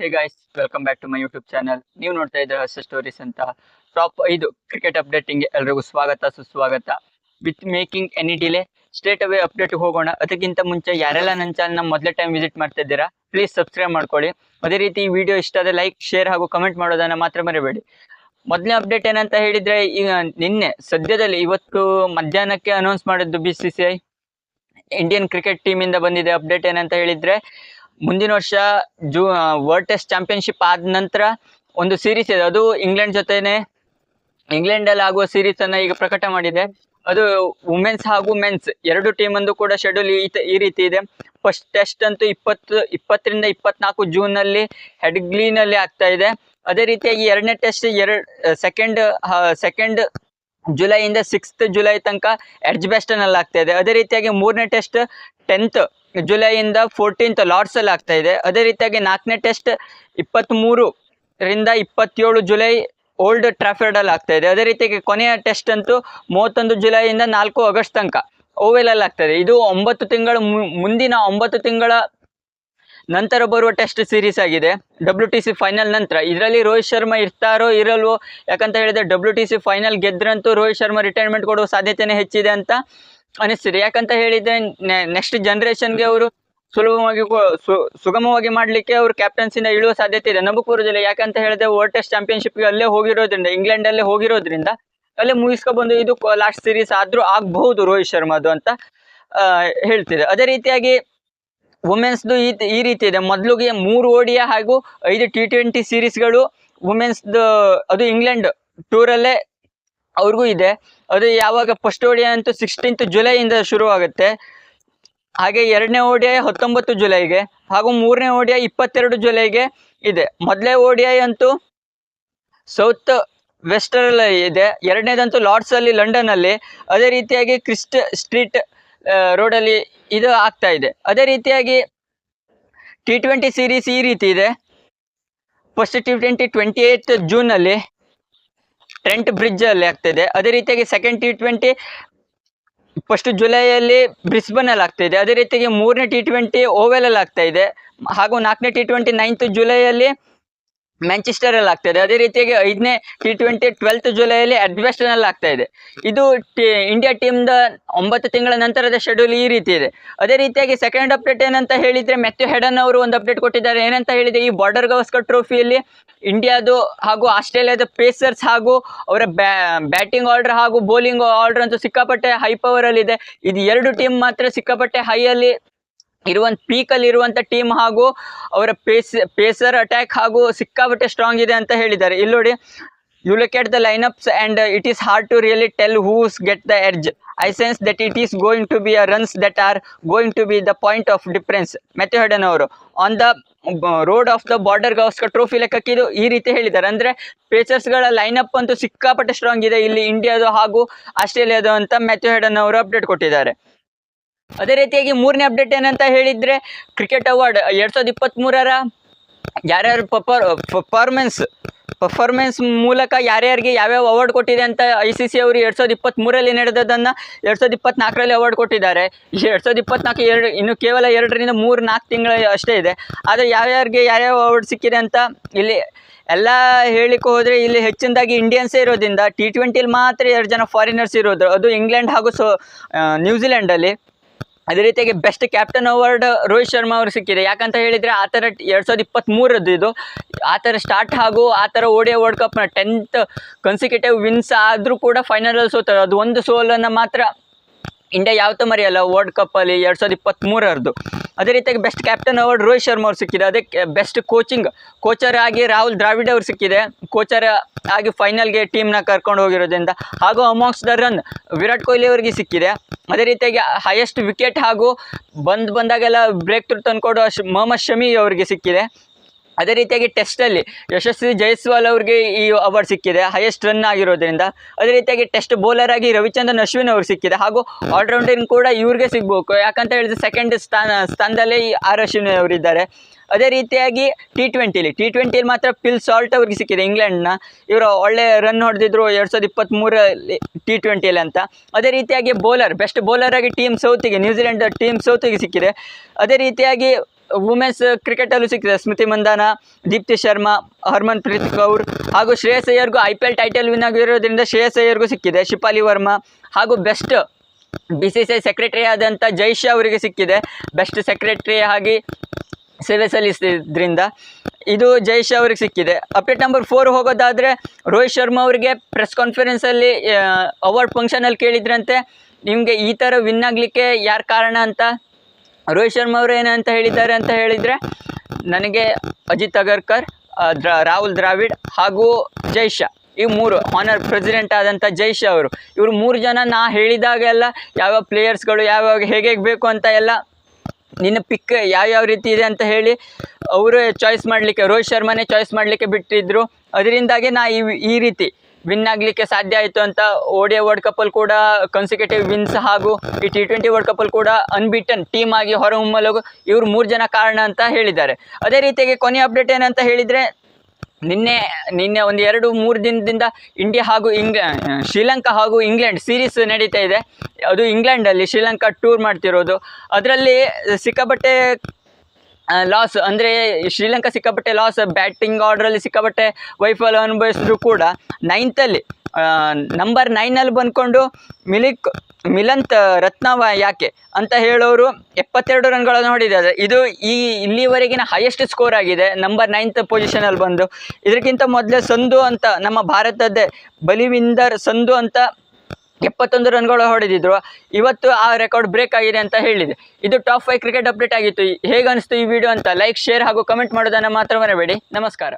Hey guys, welcome back to my YouTube channel. ನೀವು ನೋಡ್ತಾ ಇದ್ರೆ ಹರ್ಷ ಸ್ಟೋರೀಸ್ ಅಂತ. ಟಾಪ್ 5 ಕ್ರಿಕೆಟ್ ಅಪ್ಡೇಟಿಂಗ್ ಎಲ್ರಿಗೂ ಸ್ವಾಗತ ಸುಸ್ವಾಗತ. With making any delay straight away update ಹೋಗೋಣ. ಅದಕ್ಕಿಂತ ಮುಂಚೆ ಯಾರೆಲ್ಲ ನನ್ನ ಚಾನಲ್ನ ಮೊದಲೇ ಟೈಮ್ ವಿಸಿಟ್ ಮಾಡ್ತಾ ಇದ್ದೀರಾ, ಪ್ಲೀಸ್ ಸಬ್ಸ್ಕ್ರೈಬ್ ಮಾಡ್ಕೊಳ್ಳಿ. ಅದೇ ರೀತಿ ಈ ವಿಡಿಯೋ ಇಷ್ಟ ಆದರೆ ಲೈಕ್, ಶೇರ್ ಹಾಗೂ ಕಮೆಂಟ್ ಮಾಡೋದನ್ನ ಮಾತ್ರ ಮರಿಬೇಡಿ. ಮೊದಲನೇ ಅಪ್ಡೇಟ್ ಏನಂತ ಹೇಳಿದ್ರೆ, ಈಗ ನಿನ್ನೆ ಸದ್ಯದಲ್ಲಿ ಇವತ್ತು ಮಧ್ಯಾಹ್ನಕ್ಕೆ ಅನೌನ್ಸ್ ಮಾಡಿದ್ದು BCCI ಇಂಡಿಯನ್ ಕ್ರಿಕೆಟ್ ಟೀಮ್ ಇಂದ ಬಂದಿದೆ ಅಪ್ಡೇಟ್. ಏನಂತ ಹೇಳಿದ್ರೆ, ಮುಂದಿನ ವರ್ಷ ವರ್ಲ್ಡ್ ಟೆಸ್ಟ್ ಚಾಂಪಿಯನ್ಶಿಪ್ ಆದ ನಂತರ ಒಂದು ಸೀರೀಸ್ ಇದೆ, ಅದು ಇಂಗ್ಲೆಂಡ್ ಜೊತೆನೆ. ಇಂಗ್ಲೆಂಡ್ ಅಲ್ಲಿ ಆಗುವ ಸೀರೀಸ್ ಅನ್ನ ಈಗ ಪ್ರಕಟ ಮಾಡಿದೆ. ಅದು ವುಮೆನ್ಸ್ ಹಾಗೂ ಮೆನ್ಸ್ ಎರಡು ಟೀಮ್ ಅಂದು ಕೂಡ ಶೆಡ್ಯೂಲ್ ಈ ರೀತಿ ಇದೆ. ಫಸ್ಟ್ ಟೆಸ್ಟ್ ಅಂತೂ 20ರಿಂದ 24 ಜೂನ್ ನಲ್ಲಿ ಹೆಡ್ಗ್ಲಿನಲ್ಲಿ ಆಗ್ತಾ ಇದೆ. ಅದೇ ರೀತಿಯಾಗಿ ಎರಡನೇ ಟೆಸ್ಟ್ ಸೆಕೆಂಡ್ ಜುಲೈಯಿಂದ 6th ಜುಲೈ ತನಕ ಎಡ್ಜ್ಬಾಸ್ಟನ್ ಅಲ್ಲಿ ಆಗ್ತಾ ಇದೆ. ಅದೇ ರೀತಿಯಾಗಿ ಮೂರನೇ ಟೆಸ್ಟ್ 10th ಜುಲೈಯಿಂದ 14th ಲಾರ್ಡ್ಸ್ ಅಲ್ಲಿ ಆಗ್ತಾ ಇದೆ. ಅದೇ ರೀತಿಯಾಗಿ ನಾಲ್ಕನೇ ಟೆಸ್ಟ್ 23ರಿಂದ 27 ಜುಲೈ ಓಲ್ಡ್ ಟ್ರಾಫರ್ಡ್ ಅಲ್ಲಿ ಆಗ್ತಾ ಇದೆ. ಅದೇ ರೀತಿಯಾಗಿ ಕೊನೆಯ ಟೆಸ್ಟ್ ಅಂತೂ 31 ಜುಲೈಯಿಂದ 4 ಆಗಸ್ಟ್ ತನಕ ಓವೆಲ್ ಅಲ್ಲಿ ಆಗ್ತಾ ಇದೆ. ಇದು 9 ತಿಂಗಳ ಮುಂದಿನ 9 ತಿಂಗಳ ನಂತರ ಬರುವ ಟೆಸ್ಟ್ ಸೀರೀಸ್ ಆಗಿದೆ, WTC ಫೈನಲ್ ನಂತರ. ಇದರಲ್ಲಿ ರೋಹಿತ್ ಶರ್ಮಾ ಇರ್ತಾರೋ ಇರಲ್ವೋ, ಯಾಕಂತ ಹೇಳಿದ್ರೆ WTC ಫೈನಲ್ ಗೆದ್ರಂತೂ ರೋಹಿತ್ ಶರ್ಮಾ ರಿಟೈರ್ಮೆಂಟ್ ಕೊಡುವ ಸಾಧ್ಯತೆನೇ ಹೆಚ್ಚಿದೆ ಅಂತ ಅನಿಸ್ತಿದೆ. ಯಾಕಂತ ಹೇಳಿದ್ರೆ ನೆಕ್ಸ್ಟ್ ಜನರೇಷನ್ಗೆ ಅವರು ಸುಗಮವಾಗಿ ಮಾಡ್ಲಿಕ್ಕೆ ಅವರು ಕ್ಯಾಪ್ಟನ್ಸಿನ ಇಳುವ ಸಾಧ್ಯತೆ ಇದೆ. ನಂಬಕ್ ಬರುವುದಿಲ್ಲ, ಯಾಕಂತ ಹೇಳಿದ್ರೆ ವರ್ಲ್ಡ್ ಟೆಸ್ಟ್ ಚಾಂಪಿಯನ್ಶಿಪ್ಗೆ ಅಲ್ಲೇ ಹೋಗಿರೋದ್ರಿಂದ, ಇಂಗ್ಲೆಂಡ್ ಅಲ್ಲೇ ಹೋಗಿರೋದ್ರಿಂದ ಅಲ್ಲೇ ಮುಗಿಸ್ಕೊಬಂದು ಇದು ಲಾಸ್ಟ್ ಸೀರೀಸ್ ಆದ್ರೂ ಆಗಬಹುದು ರೋಹಿತ್ ಶರ್ಮಾದು ಅಂತ ಹೇಳ್ತಿದೆ. ಅದೇ ರೀತಿಯಾಗಿ ವುಮೆನ್ಸ್ದು ಈ ರೀತಿ ಇದೆ. ಮೊದಲಿಗೆ 3 ODI ಹಾಗೂ 5 T20 ಸೀರೀಸ್ಗಳು ವುಮೆನ್ಸ್ದು, ಅದು ಇಂಗ್ಲೆಂಡ್ ಟೂರಲ್ಲೇ ಅವ್ರಿಗೂ ಇದೆ. ಅದು ಯಾವಾಗ ಫಸ್ಟ್ ODI ಅಂತೂ 16th ಜುಲೈಯಿಂದ ಶುರು ಆಗುತ್ತೆ. ಹಾಗೆ ಎರಡನೇ ODI 19 ಜುಲೈಗೆ ಹಾಗೂ ಮೂರನೇ ODI 22 ಜುಲೈಗೆ ಇದೆ. ಮೊದಲೇ ODI ಅಂತೂ ಸೌತ್ ವೆಸ್ಟರ್ನಲ್ಲಿ ಇದೆ, ಎರಡನೇದಂತೂ ಲಾರ್ಡ್ಸ್ ಅಲ್ಲಿ ಲಂಡನ್ ಅಲ್ಲಿ. ಅದೇ ರೀತಿಯಾಗಿ ಕ್ರಿಸ್ಟ್ ಸ್ಟ್ರೀಟ್ ರೋಡಲ್ಲಿ ಇದು ಆಗ್ತಾ ಇದೆ. ಅದೇ ರೀತಿಯಾಗಿ T20 ಸೀರೀಸ್ ಈ ರೀತಿ ಇದೆ. ಫಸ್ಟ್ T20 28th ಜೂನ್ ಅಲ್ಲಿ ಟ್ರೆಂಟ್ ಬ್ರಿಡ್ಜ್ ಅಲ್ಲಿ ಆಗ್ತಿದೆ. ಅದೇ ರೀತಿಯಾಗಿ ಸೆಕೆಂಡ್ T20 ಫಸ್ಟ್ ಜುಲೈಯಲ್ಲಿ ಬ್ರಿಸ್ಬನ್ ಅಲ್ಲಿ ಆಗ್ತಾ ಇದೆ. ಅದೇ ರೀತಿಯಾಗಿ ಮೂರನೇ T20 ಓವೆಲ್ ಅಲ್ಲಿ ಆಗ್ತಾ ಇದೆ ಹಾಗೂ ನಾಲ್ಕನೇ T20 9th ಜುಲೈಯಲ್ಲಿ ಮ್ಯಾಂಚೆಸ್ಟರ್ ಅಲ್ಲಿ ಆಗ್ತಾ ಇದೆ. ಅದೇ ರೀತಿಯಾಗಿ 5ನೇ T20 12th ಜುಲೈಯಲ್ಲಿ ಎಡ್ಜ್ಬಾಸ್ಟನ್ ಅಲ್ಲಿ ಆಗ್ತಾ ಇದೆ. ಇದು ಇಂಡಿಯಾ ಟೀಮ್ದ 9 ತಿಂಗಳ ನಂತರದ ಶೆಡ್ಯೂಲ್ ಈ ರೀತಿ ಇದೆ. ಅದೇ ರೀತಿಯಾಗಿ ಸೆಕೆಂಡ್ ಅಪ್ಡೇಟ್ ಏನಂತ ಹೇಳಿದ್ರೆ, ಮ್ಯಾಥ್ಯೂ ಹೆಡನ್ ಅವರು ಒಂದು ಅಪ್ಡೇಟ್ ಕೊಟ್ಟಿದ್ದಾರೆ. ಏನಂತ ಹೇಳಿದ್ರೆ, ಈ ಬಾರ್ಡರ್ ಗವಾಸ್ಕರ್ ಟ್ರೋಫಿಯಲ್ಲಿ ಇಂಡಿಯಾದು ಹಾಗೂ ಆಸ್ಟ್ರೇಲಿಯಾದ ಪೇಸರ್ಸ್ ಹಾಗೂ ಅವರ ಬ್ಯಾಟಿಂಗ್ ಆರ್ಡರ್ ಹಾಗೂ ಬೌಲಿಂಗ್ ಆರ್ಡರ್ ಅಂತೂ ಸಿಕ್ಕಾಪಟ್ಟೆ ಹೈ ಪವರ್ ಅಲ್ಲಿ ಇದೆ. ಇದು ಎರಡು ಟೀಮ್ ಮಾತ್ರ ಸಿಕ್ಕಾಪಟ್ಟೆ ಹೈ ಅಲ್ಲಿ ಪೀಕ್ ಅಲ್ಲಿ ಇರುವಂತ ಟೀಮ್ ಹಾಗೂ ಅವರ ಪೇಸರ್ ಅಟ್ಯಾಕ್ ಹಾಗೂ ಸಿಕ್ಕಾಪಟ್ಟೆ ಸ್ಟ್ರಾಂಗ್ ಇದೆ ಅಂತ ಹೇಳಿದ್ದಾರೆ. ಇಲ್ಲಿ ನೋಡಿ, you look at the lineups and it is hard to really tell who's get the edge. I sense that it is going to be a runs that are going to be the point of difference. Matthew Hayden ಅವರು on the road of the Border Gavaskar trophy ಲೆಕ್ಕಕ್ಕೆ ಇದು ಈ ರೀತಿ ಹೇಳಿದ್ದಾರೆ. ಅಂದ್ರೆ ಪೇಸರ್ಸ್ಗಳ ಲೈನ್ಅಪ್ ಅಂತೂ ಸಿಕ್ಕಾಪಟ್ಟೆ strong ಇದೆ ಇಲ್ಲಿ ಇಂಡಿಯಾದು ಹಾಗೂ ಆಸ್ಟ್ರೇಲಿಯಾದು ಅಂತ ಮ್ಯಾಥ್ಯೂ ಹೆಡನ್ ಅವರು ಅಪ್ಡೇಟ್ ಕೊಟ್ಟಿದ್ದಾರೆ. ಅದೇ ರೀತಿಯಾಗಿ ಮೂರನೇ ಅಪ್ಡೇಟ್ ಏನಂತ ಹೇಳಿದ್ರೆ, ಕ್ರಿಕೆಟ್ ಅವಾರ್ಡ್ 2023ರ ಯಾರ್ಯಾರು ಪರ್ಫಾರ್ಮೆನ್ಸ್ ಮೂಲಕ ಯಾರ್ಯಾರಿಗೆ ಯಾವ್ಯಾವ ಅವಾರ್ಡ್ ಕೊಟ್ಟಿದೆ ಅಂತ ICC ಅವರು 2023ರಲ್ಲಿ ನಡೆದದನ್ನು 2024ರಲ್ಲಿ ಅವಾರ್ಡ್ ಕೊಟ್ಟಿದ್ದಾರೆ. 2024 ಇನ್ನು ಕೇವಲ 2ರಿಂದ 3-4 ತಿಂಗಳು ಅಷ್ಟೇ ಇದೆ. ಆದರೆ ಯಾರ್ಯಾರಿಗೆ ಯಾವ್ಯಾವ ಅವಾರ್ಡ್ ಸಿಕ್ಕಿದೆ ಅಂತ ಇಲ್ಲಿ ಎಲ್ಲ ಹೇಳಿಕ್ಕೆ ಹೋದರೆ, ಇಲ್ಲಿ ಹೆಚ್ಚಿನದಾಗಿ ಇಂಡಿಯನ್ಸೇ ಇರೋದ್ರಿಂದ T20ಲಿ ಮಾತ್ರ 2 ಜನ ಫಾರಿನರ್ಸ್ ಇರೋದು, ಅದು ಇಂಗ್ಲೆಂಡ್ ಹಾಗೂ ನ್ಯೂಜಿಲೆಂಡಲ್ಲಿ. ಅದೇ ರೀತಿಯಾಗಿ best captain award Rohit Sharma ಅವರು ಸಿಕ್ಕಿದೆ. ಯಾಕಂತ ಹೇಳಿದರೆ, ಆ ಥರ 2023ರದ್ದು ಇದು ಆ ಥರ ಸ್ಟಾರ್ಟ್ ಹಾಗೂ ಆ ಥರ ODI ವರ್ಲ್ಡ್ ಕಪ್ನ 10th ಕನ್ಸಿಕ್ಯೂಟಿವ್ ವಿನ್ಸ್ ಆದರೂ ಕೂಡ ಫೈನಲಲ್ಲಿ ಸೋತಾರೆ. ಅದು ಒಂದು ಸೋಲನ್ನು ಮಾತ್ರ ಇಂಡಿಯಾ ಯಾವತ್ತೂ ಮರೆಯಲ್ಲ ವರ್ಲ್ಡ್ ಕಪ್ಪಲ್ಲಿ 2023ರದ್ದು. ಅದೇ ರೀತಿಯಾಗಿ best captain award Rohit Sharma ಅವ್ರು ಸಿಕ್ಕಿದೆ. ಅದಕ್ಕೆ ಬೆಸ್ಟ್ ಕೋಚರ್ ಆಗಿ ರಾಹುಲ್ ದ್ರಾವಿಡ್ ಅವ್ರು ಸಿಕ್ಕಿದೆ, ಕೋಚರ್ ಆಗಿ ಫೈನಲ್ಗೆ ಟೀಮ್ನ ಕರ್ಕೊಂಡು ಹೋಗಿರೋದ್ರಿಂದ. ಹಾಗೂ amongst the run Virat Kohli ಅವರಿಗೆ ಸಿಕ್ಕಿದೆ. ಅದೇ ರೀತಿಯಾಗಿ ಹೈಯೆಸ್ಟ್ ವಿಕೆಟ್ ಹಾಗೂ ಬಂದಾಗೆಲ್ಲ ಬ್ರೇಕ್ ಥ್ರೂ ತಂದುಕೊಡೋ ಮೊಹಮ್ಮದ್ ಶಮಿ ಅವರಿಗೆ ಸಿಕ್ಕಿದೆ. ಅದೇ ರೀತಿಯಾಗಿ ಟೆಸ್ಟಲ್ಲಿ ಯಶಸ್ವಿ ಜೈಸ್ವಾಲ್ ಅವ್ರಿಗೆ ಈ ಅವಾರ್ಡ್ ಸಿಕ್ಕಿದೆ, ಹೈಯೆಸ್ಟ್ ರನ್ ಆಗಿರೋದ್ರಿಂದ. ಅದೇ ರೀತಿಯಾಗಿ ಟೆಸ್ಟ್ ಬೌಲರ್ ಆಗಿ ರವಿಚಂದ್ರನ್ ಅಶ್ವಿನ್ ಅವ್ರಿಗೆ ಸಿಕ್ಕಿದೆ ಹಾಗೂ ಆಲ್ರೌಂಡರ್ ಕೂಡ ಇವ್ರಿಗೆ ಸಿಗ್ಬೇಕು. ಯಾಕಂತ ಹೇಳಿದ್ರೆ ಸೆಕೆಂಡ್ ಸ್ಥಾನದಲ್ಲೇ ಈ R ಅಶ್ವಿನ್ ಅವರಿದ್ದಾರೆ. ಅದೇ ರೀತಿಯಾಗಿ T20ಲಿ ಮಾತ್ರ ಫಿಲ್ ಸಾಲ್ಟ್ ಅವ್ರಿಗೆ ಸಿಕ್ಕಿದೆ, ಇಂಗ್ಲೆಂಡ್ನ. ಇವರು ಒಳ್ಳೆ ರನ್ ಹೊಡೆದಿದ್ರು 2023ರಲ್ಲಿ T20ಲಿ ಅಂತ. ಅದೇ ರೀತಿಯಾಗಿ ಬೆಸ್ಟ್ ಬೌಲರ್ ಆಗಿ ನ್ಯೂಜಿಲೆಂಡ್ ಟೀಮ್ ಸೌತಿಗೆ ಸಿಕ್ಕಿದೆ. ಅದೇ ರೀತಿಯಾಗಿ ವುಮೆನ್ಸ್ ಕ್ರಿಕೆಟಲ್ಲೂ ಸಿಕ್ಕಿದೆ. ಸ್ಮೃತಿ ಮಂದಾನ, ದೀಪ್ತಿ ಶರ್ಮಾ, ಹರ್ಮನ್ ಪ್ರೀತ್ ಕೌರ್ ಹಾಗೂ ಶ್ರೇಯಸ್ ಅಯ್ಯರ್ಗೂ IPL ಟೈಟಲ್ ವಿನ್ ಆಗಿರೋದ್ರಿಂದ ಶ್ರೇಯಸ್ ಅಯ್ಯರ್ಗೂ ಸಿಕ್ಕಿದೆ. ಶಿಪಾಲಿ ವರ್ಮಾ ಹಾಗೂ ಬೆಸ್ಟ್ BCCI ಸೆಕ್ರೆಟರಿ ಆದಂಥ ಜೈಶಾ ಅವರಿಗೆ ಸಿಕ್ಕಿದೆ ಬೆಸ್ಟ್ ಸೆಕ್ರೆಟರಿ ಆಗಿ ಸೇವೆ ಸಲ್ಲಿಸಿದ್ರಿಂದ. ಇದು ಜೈಶಾ ಅವ್ರಿಗೆ ಸಿಕ್ಕಿದೆ. ಅಪ್ಡೇಟ್ ನಂಬರ್ 4 ಹೋಗೋದಾದರೆ ರೋಹಿತ್ ಶರ್ಮಾ ಅವರಿಗೆ ಪ್ರೆಸ್ ಕಾನ್ಫರೆನ್ಸಲ್ಲಿ ಅವಾರ್ಡ್ ಫಂಕ್ಷನಲ್ಲಿ ಕೇಳಿದ್ರಂತೆ ನಿಮಗೆ ಈ ಥರ ವಿನ್ ಆಗಲಿಕ್ಕೆ ಯಾರು ಕಾರಣ ಅಂತ. ರೋಹಿತ್ ಶರ್ಮಾ ಅವರು ಏನಂತ ಹೇಳಿದ್ದಾರೆ ಅಂತ ಹೇಳಿದರೆ, ನನಗೆ ಅಜಿತ್ ಅಗರ್ಕರ್, ರಾಹುಲ್ ದ್ರಾವಿಡ್ ಹಾಗೂ ಜೈಶಾ, ಈ 3 ಹಾನರ್ ಪ್ರೆಸಿಡೆಂಟ್ ಆದಂಥ ಜೈಶಾ ಅವರು, ಇವರು 3 ಜನ ನಾ ಹೇಳಿದಾಗೆಲ್ಲ ಯಾವ್ಯಾವ ಪ್ಲೇಯರ್ಸ್ಗಳು ಯಾವ್ಯಾವ ಹೇಗೆ ಬೇಕು ಅಂತ ಎಲ್ಲ ನಿನ್ನ ಪಿಕ್ ಯಾವ್ಯಾವ ರೀತಿ ಇದೆ ಅಂತ ಹೇಳಿ ಅವರು ಚಾಯ್ಸ್ ಮಾಡಲಿಕ್ಕೆ, ರೋಹಿತ್ ಶರ್ಮಾನೇ ಚಾಯ್ಸ್ ಮಾಡಲಿಕ್ಕೆ ಬಿಟ್ಟಿದ್ದರು. ಅದರಿಂದಾಗಿ ನಾ ಈ ರೀತಿ ವಿನ್ ಆಗಲಿಕ್ಕೆ ಸಾಧ್ಯ ಆಯಿತು ಅಂತ. ODI ವರ್ಲ್ಡ್ ಕಪ್ಪಲ್ಲಿ ಕೂಡ ಕನ್ಸಿಕ್ಯೂಟಿವ್ ವಿನ್ಸ್ ಹಾಗೂ ಈ T20 ವರ್ಲ್ಡ್ ಕಪ್ಪಲ್ಲಿ ಕೂಡ ಅನ್ಬೀಟನ್ ಟೀಮ್ ಆಗಿ ಹೊರಹೊಮ್ಮಲು ಇವರು 3 ಜನ ಕಾರಣ ಅಂತ ಹೇಳಿದ್ದಾರೆ. ಅದೇ ರೀತಿಯಾಗಿ ಕೊನೆಯ ಅಪ್ಡೇಟ್ ಏನಂತ ಹೇಳಿದರೆ, ನಿನ್ನೆ ಒಂದು 2-3 ದಿನದಿಂದ ಇಂಡಿಯಾ ಹಾಗೂ ಶ್ರೀಲಂಕಾ ಹಾಗೂ ಇಂಗ್ಲೆಂಡ್ ಸೀರೀಸ್ ನಡೀತಾ ಇದೆ. ಅದು ಇಂಗ್ಲೆಂಡಲ್ಲಿ ಶ್ರೀಲಂಕಾ ಟೂರ್ ಮಾಡ್ತಿರೋದು. ಅದರಲ್ಲಿ ಸಿಕ್ಕಾಪಟ್ಟೆ ಲಾಸ್, ಅಂದರೆ ಶ್ರೀಲಂಕಾ ಸಿಕ್ಕಾಪಟ್ಟೆ ಲಾಸ್, ಬ್ಯಾಟಿಂಗ್ ಆರ್ಡ್ರಲ್ಲಿ ಸಿಕ್ಕಾಪಟ್ಟೆ ವೈಫಲ್ಯ ಅನುಭವಿಸಿದ್ರು ಕೂಡ ನಂಬರ್ 9ನಲ್ಲಿ ಬಂದ್ಕೊಂಡು ಮಿಲಂತ್ ರತ್ನವ ಯಾಕೆ ಅಂತ ಹೇಳೋರು 72 ರನ್ಗಳನ್ನು ಹೊಡೆದಿದ್ದಾರೆ. ಇದು ಇಲ್ಲಿವರೆಗಿನ ಹೈಯೆಸ್ಟ್ ಸ್ಕೋರ್ ಆಗಿದೆ, ನಂಬರ್ 9th ಪೊಸಿಷನಲ್ಲಿ ಬಂದು. ಇದಕ್ಕಿಂತ ಮೊದಲೇ ಸಂಧು ಅಂತ, ನಮ್ಮ ಭಾರತದ್ದೇ ಬಲಿವಿಂದರ್ ಸಂಧು ಅಂತ 71 ರನ್ಗಳು ಹೊಡೆದಿದ್ರು. ಇವತ್ತು ಆ ರೆಕಾರ್ಡ್ ಬ್ರೇಕ್ ಆಗಿದೆ ಅಂತ ಹೇಳಿದೆ. ಇದು ಟಾಪ್ 5 ಕ್ರಿಕೆಟ್ ಅಪ್ಡೇಟ್ ಆಗಿತ್ತು. ಹೇಗೆ ಅನಿಸ್ತು ಈ ವಿಡಿಯೋ ಅಂತ ಲೈಕ್, ಶೇರ್ ಹಾಗೂ ಕಮೆಂಟ್ ಮಾಡೋದನ್ನು ಮಾತ್ರ ಮರೆಯಬೇಡಿ. ನಮಸ್ಕಾರ.